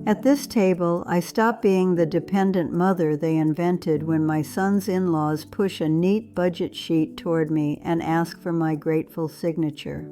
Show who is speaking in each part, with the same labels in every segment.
Speaker 1: At this table, I stop being the dependent mother they invented when my son's in-laws push a neat budget sheet toward me and ask for my grateful signature.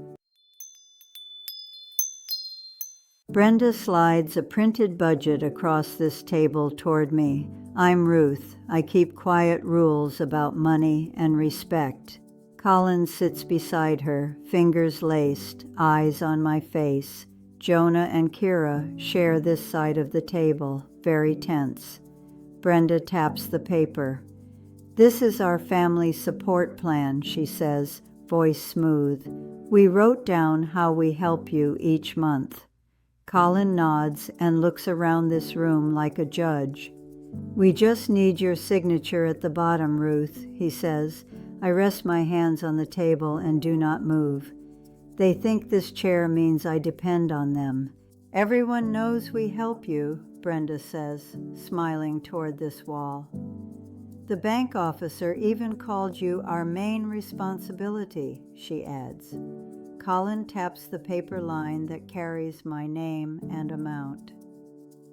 Speaker 1: Brenda slides a printed budget across this table toward me. I'm Ruth. I keep quiet rules about money and respect. Colin sits beside her, fingers laced, eyes on my face. Jonah and Kira share this side of the table, very tense. Brenda taps the paper. This is our family support plan, she says, voice smooth. We wrote down how we help you each month. Colin nods and looks around this room like a judge. We just need your signature at the bottom, Ruth, he says. I rest my hands on the table and do not move. They think this chair means I depend on them. Everyone knows we help you, Brenda says, smiling toward this wall. The bank officer even called you our main responsibility, she adds. Colin taps the paper line that carries my name and amount.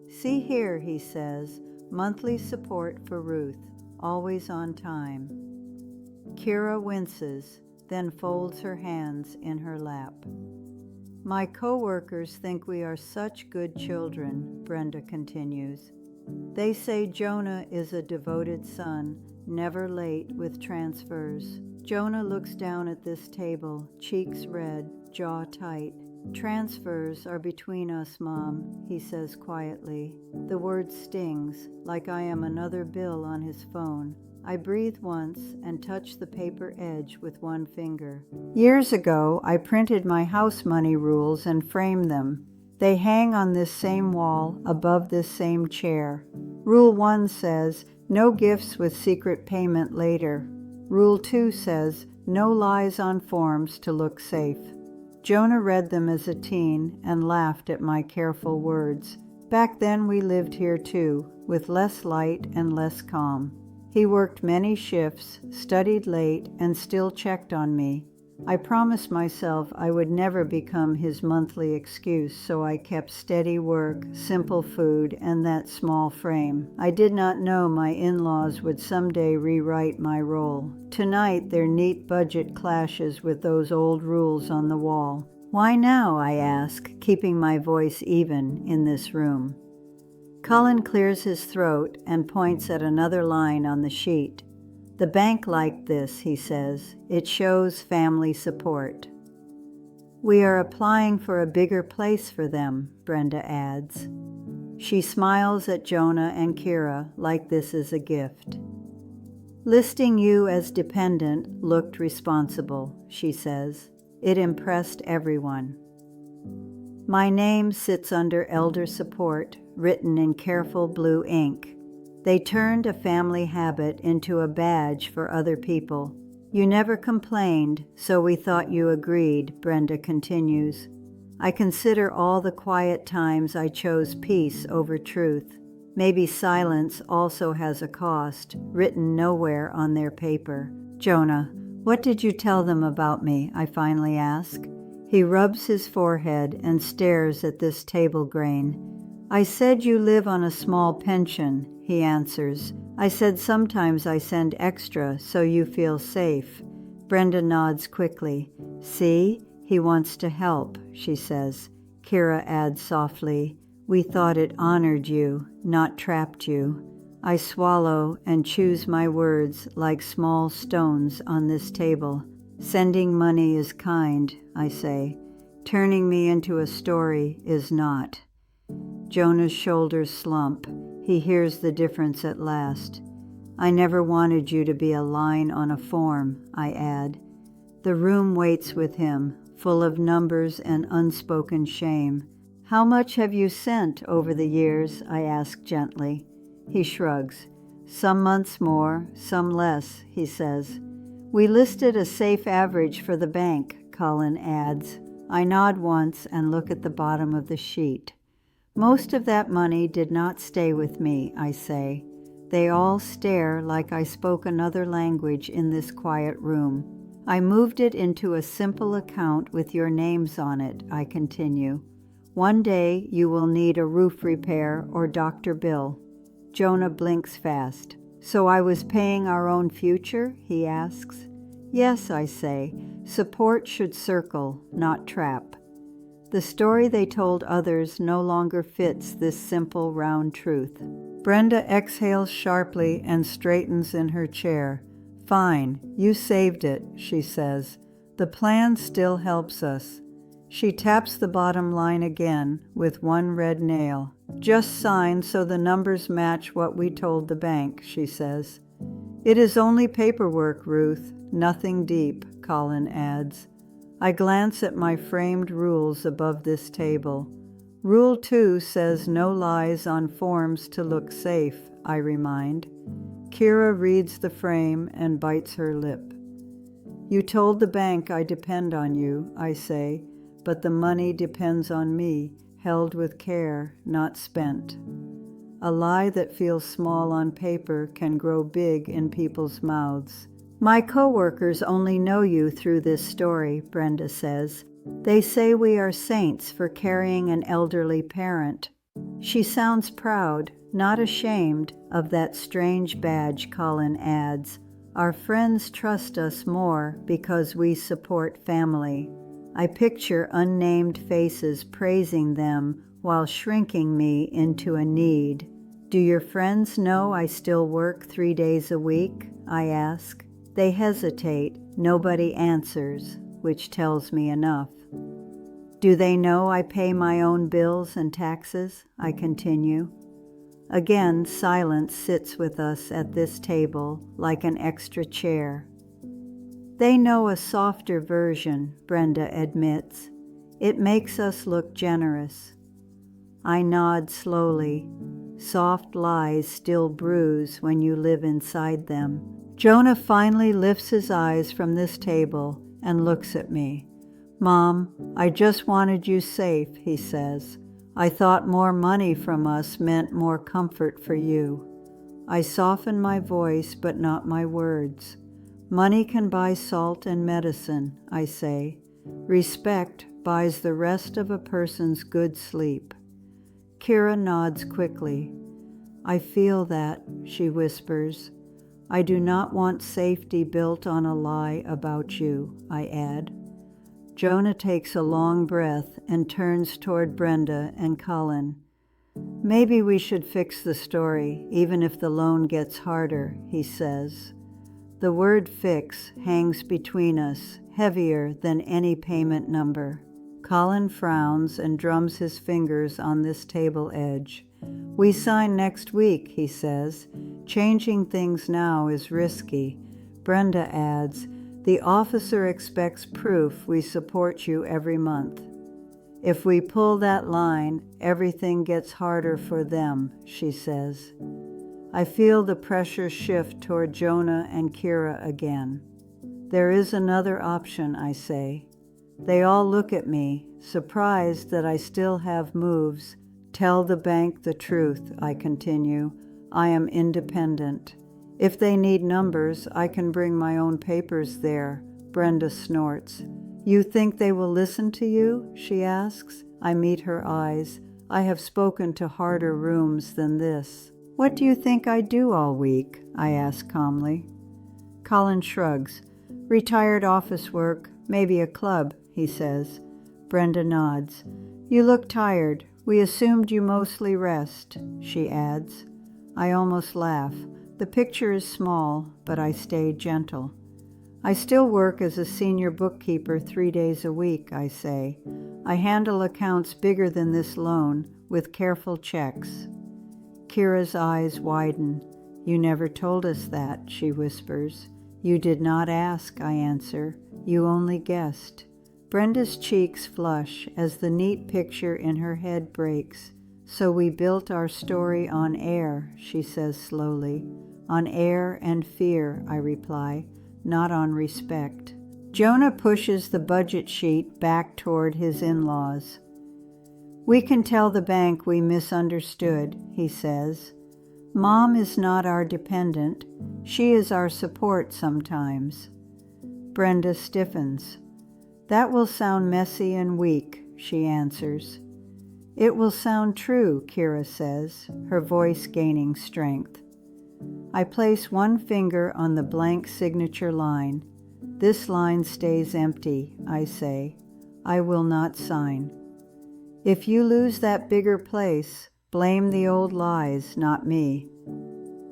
Speaker 1: See here, he says, monthly support for Ruth, always on time. Kira winces, then folds her hands in her lap. My co-workers think we are such good children, Brenda continues. They say Jonah is a devoted son, never late with transfers. Jonah looks down at this table, cheeks red, jaw tight. Transfers are between us, Mom, he says quietly. The word stings, like I am another bill on his phone. I breathe once and touch the paper edge with one finger. Years ago, I printed my house money rules and framed them. They hang on this same wall, above this same chair. Rule 1 says, no gifts with secret payment later. Rule 2 says, no lies on forms to look safe. Jonah read them as a teen and laughed at my careful words. Back then we lived here too, with less light and less calm. He worked many shifts, studied late, and still checked on me. I promised myself I would never become his monthly excuse, so I kept steady work, simple food, and that small frame. I did not know my in-laws would someday rewrite my role. Tonight, their neat budget clashes with those old rules on the wall. Why now, I ask, keeping my voice even in this room. Colin clears his throat and points at another line on the sheet. The bank liked this, he says. It shows family support. We are applying for a bigger place for them, Brenda adds. She smiles at Jonah and Kira like this is a gift. Listing you as dependent looked responsible, she says. It impressed everyone. My name sits under elder support, written in careful blue ink. They turned a family habit into a badge for other people. You never complained, so we thought you agreed, Brenda continues. I consider all the quiet times I chose peace over truth. Maybe silence also has a cost, written nowhere on their paper. Jonah, what did you tell them about me? I finally ask. He rubs his forehead and stares at this table grain. I said you live on a small pension, he answers. I said sometimes I send extra so you feel safe. Brenda nods quickly. See, he wants to help, she says. Kira adds softly, we thought it honored you, not trapped you. I swallow and choose my words like small stones on this table. Sending money is kind, I say. Turning me into a story is not. Jonah's shoulders slump. He hears the difference at last. I never wanted you to be a line on a form, I add. The room waits with him, full of numbers and unspoken shame. How much have you sent over the years? I ask gently. He shrugs. Some months more, some less, he says. We listed a safe average for the bank, Colin adds. I nod once and look at the bottom of the sheet. Most of that money did not stay with me, I say. They all stare like I spoke another language in this quiet room. I moved it into a simple account with your names on it, I continue. One day you will need a roof repair or Dr. Bill. Jonah blinks fast. So I was paying our own future, he asks. Yes, I say. Support should circle, not trap. The story they told others no longer fits this simple, round truth. Brenda exhales sharply and straightens in her chair. Fine, you saved it, she says. The plan still helps us. She taps the bottom line again with one red nail. Just sign so the numbers match what we told the bank, she says. It is only paperwork, Ruth, nothing deep, Colin adds. I glance at my framed rules above this table. Rule 2 says no lies on forms to look safe, I remind. Kira reads the frame and bites her lip. You told the bank I depend on you, I say, but the money depends on me, held with care, not spent. A lie that feels small on paper can grow big in people's mouths. My coworkers only know you through this story, Brenda says. They say we are saints for carrying an elderly parent. She sounds proud, not ashamed, of that strange badge, Colin adds. Our friends trust us more because we support family. I picture unnamed faces praising them while shrinking me into a need. Do your friends know I still work 3 days a week? I ask. They hesitate. Nobody answers, which tells me enough. Do they know I pay my own bills and taxes? I continue. Again, silence sits with us at this table like an extra chair. They know a softer version, Brenda admits. It makes us look generous. I nod slowly. Soft lies still bruise when you live inside them. Jonah finally lifts his eyes from this table and looks at me. Mom, I just wanted you safe, he says. I thought more money from us meant more comfort for you. I soften my voice, but not my words. Money can buy salt and medicine, I say. Respect buys the rest of a person's good sleep. Kira nods quickly. I feel that, she whispers. I do not want safety built on a lie about you, I add. Jonah takes a long breath and turns toward Brenda and Colin. Maybe we should fix the story, even if the loan gets harder, he says. The word fix hangs between us, heavier than any payment number. Colin frowns and drums his fingers on this table edge. We sign next week, he says. Changing things now is risky. Brenda adds, the officer expects proof we support you every month. If we pull that line, everything gets harder for them, she says. I feel the pressure shift toward Jonah and Kira again. There is another option, I say. They all look at me, surprised that I still have moves. Tell the bank the truth, I continue. I am independent. If they need numbers, I can bring my own papers there. Brenda snorts. You think they will listen to you? She asks. I meet her eyes. I have spoken to harder rooms than this. What do you think I do all week? I ask calmly. Colin shrugs. Retired office work, maybe a club, he says. Brenda nods. You look tired. We assumed you mostly rest, she adds. I almost laugh. The picture is small, but I stay gentle. I still work as a senior bookkeeper 3 days a week, I say. I handle accounts bigger than this loan, with careful checks. Kira's eyes widen. You never told us that, she whispers. You did not ask, I answer. You only guessed. Brenda's cheeks flush as the neat picture in her head breaks. So we built our story on air, she says slowly. On air and fear, I reply, not on respect. Jonah pushes the budget sheet back toward his in-laws. We can tell the bank we misunderstood, he says. Mom is not our dependent. She is our support sometimes. Brenda stiffens. That will sound messy and weak, she answers. It will sound true, Kira says, her voice gaining strength. I place one finger on the blank signature line. This line stays empty, I say. I will not sign. If you lose that bigger place, blame the old lies, not me.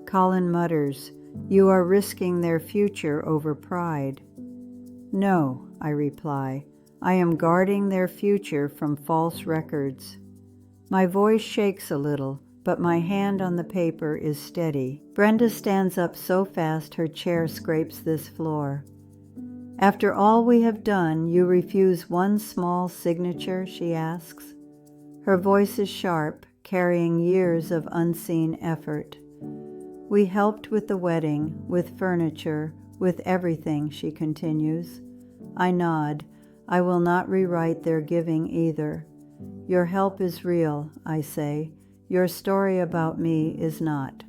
Speaker 1: Colin mutters, you are risking their future over pride. No, I reply, I am guarding their future from false records. My voice shakes a little, but my hand on the paper is steady. Brenda stands up so fast her chair scrapes this floor. After all we have done, you refuse one small signature, she asks. Her voice is sharp, carrying years of unseen effort. We helped with the wedding, with furniture, with everything, she continues. I nod. I will not rewrite their giving either. Your help is real, I say. Your story about me is not.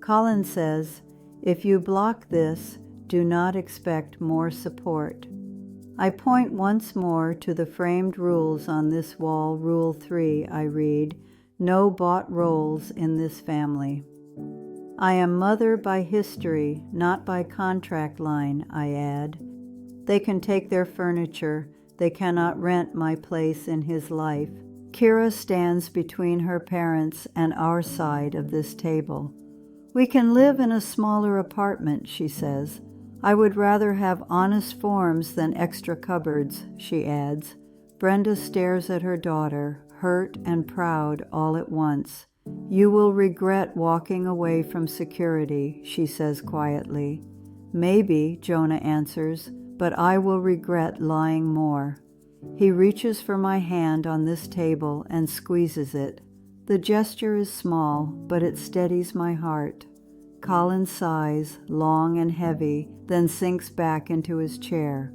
Speaker 1: Colin says, if you block this, do not expect more support. I point once more to the framed rules on this wall. Rule 3, I read, no bought roles in this family. I am mother by history, not by contract line, I add. They can take their furniture. They cannot rent my place in his life. Kira stands between her parents and our side of this table. We can live in a smaller apartment, she says. I would rather have honest forms than extra cupboards, she adds. Brenda stares at her daughter, hurt and proud all at once. You will regret walking away from security, she says quietly. Maybe, Jonah answers, but I will regret lying more. He reaches for my hand on this table and squeezes it. The gesture is small, but it steadies my heart. Colin sighs, long and heavy, then sinks back into his chair.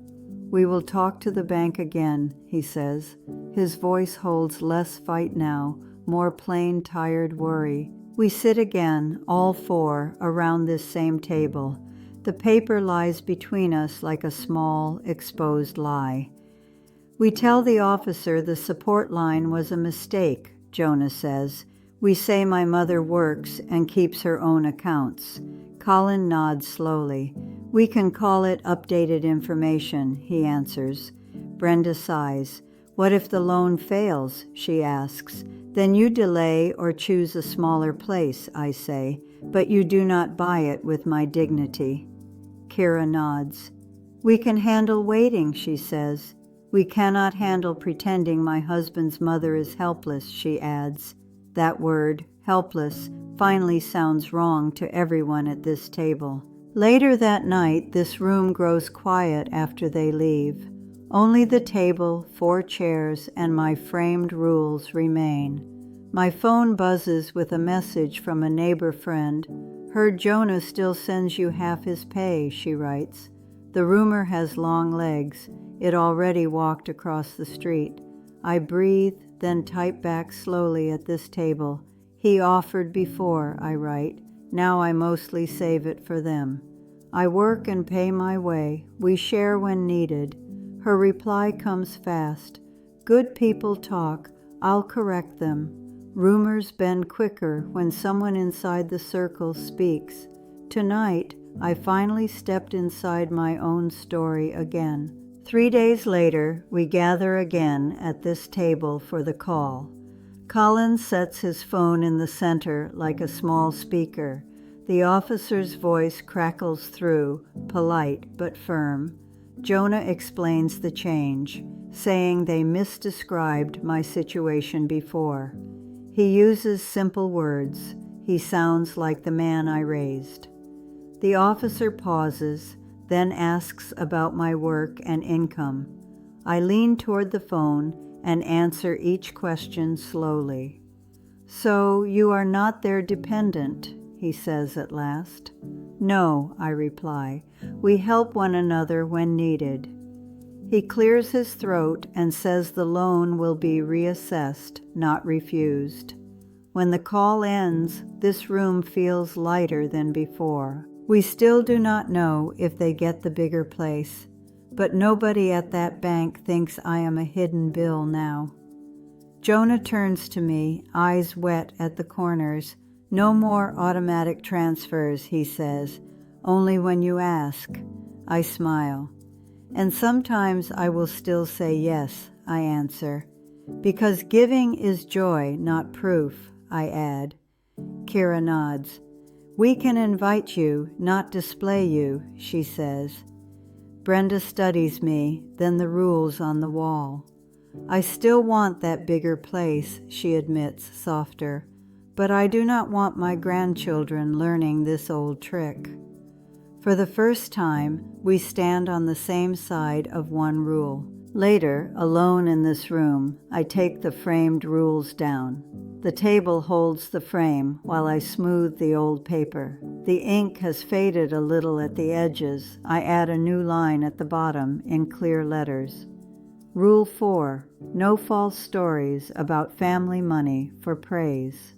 Speaker 1: We will talk to the bank again, he says. His voice holds less fight now, more plain, tired worry. We sit again, all four, around this same table. The paper lies between us like a small, exposed lie. We tell the officer the support line was a mistake, Jonah says. We say my mother works and keeps her own accounts. Colin nods slowly. We can call it updated information, he answers. Brenda sighs. What if the loan fails, she asks. Then you delay or choose a smaller place, I say, but you do not buy it with my dignity. Kira nods. We can handle waiting, she says. We cannot handle pretending my husband's mother is helpless, she adds. That word, helpless, finally sounds wrong to everyone at this table. Later that night, this room grows quiet after they leave. Only the table, 4 chairs, and my framed rules remain. My phone buzzes with a message from a neighbor friend. Heard Jonah still sends you half his pay, she writes. The rumor has long legs. It already walked across the street. I breathe, then type back slowly at this table. He offered before, I write. Now I mostly save it for them. I work and pay my way. We share when needed. Her reply comes fast. Good people talk. I'll correct them. Rumors bend quicker when someone inside the circle speaks. Tonight, I finally stepped inside my own story again. 3 days later, we gather again at this table for the call. Colin sets his phone in the center like a small speaker. The officer's voice crackles through, polite but firm. Jonah explains the change, saying they misdescribed my situation before. He uses simple words. He sounds like the man I raised. The officer pauses, then asks about my work and income. I lean toward the phone and answer each question slowly. So you are not their dependent, he says at last. No, I reply. We help one another when needed. He clears his throat and says the loan will be reassessed, not refused. When the call ends, this room feels lighter than before. We still do not know if they get the bigger place, but nobody at that bank thinks I am a hidden bill now. Jonah turns to me, eyes wet at the corners. No more automatic transfers, he says. Only when you ask. I smile. And sometimes I will still say yes, I answer. Because giving is joy, not proof, I add. Kira nods. We can invite you, not display you, she says. Brenda studies me, then the rules on the wall. I still want that bigger place, she admits, softer, but I do not want my grandchildren learning this old trick. For the first time, we stand on the same side of one rule. Later, alone in this room, I take the framed rules down. The table holds the frame while I smooth the old paper. The ink has faded a little at the edges. I add a new line at the bottom in clear letters. Rule 4. No false stories about family money for praise.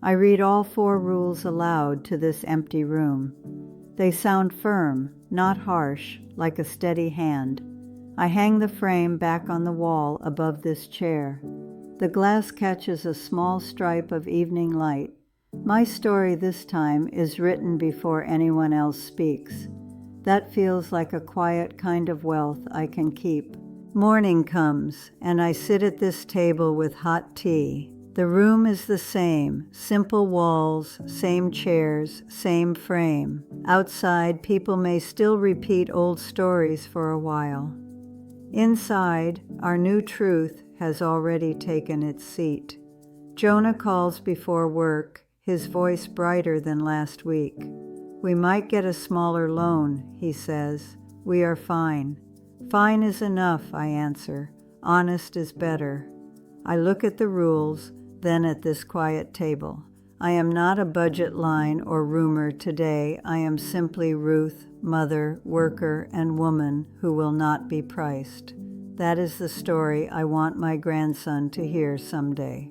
Speaker 1: I read all 4 rules aloud to this empty room. They sound firm, not harsh, like a steady hand. I hang the frame back on the wall above this chair. The glass catches a small stripe of evening light. My story this time is written before anyone else speaks. That feels like a quiet kind of wealth I can keep. Morning comes, and I sit at this table with hot tea. The room is the same, simple walls, same chairs, same frame. Outside, people may still repeat old stories for a while. Inside, our new truth has already taken its seat. Jonah calls before work, his voice brighter than last week. We might get a smaller loan, he says. We are fine. Fine is enough, I answer. Honest is better. I look at the rules, then at this quiet table. I am not a budget line or rumor today. I am simply Ruth, mother, worker, and woman who will not be priced. That is the story I want my grandson to hear someday.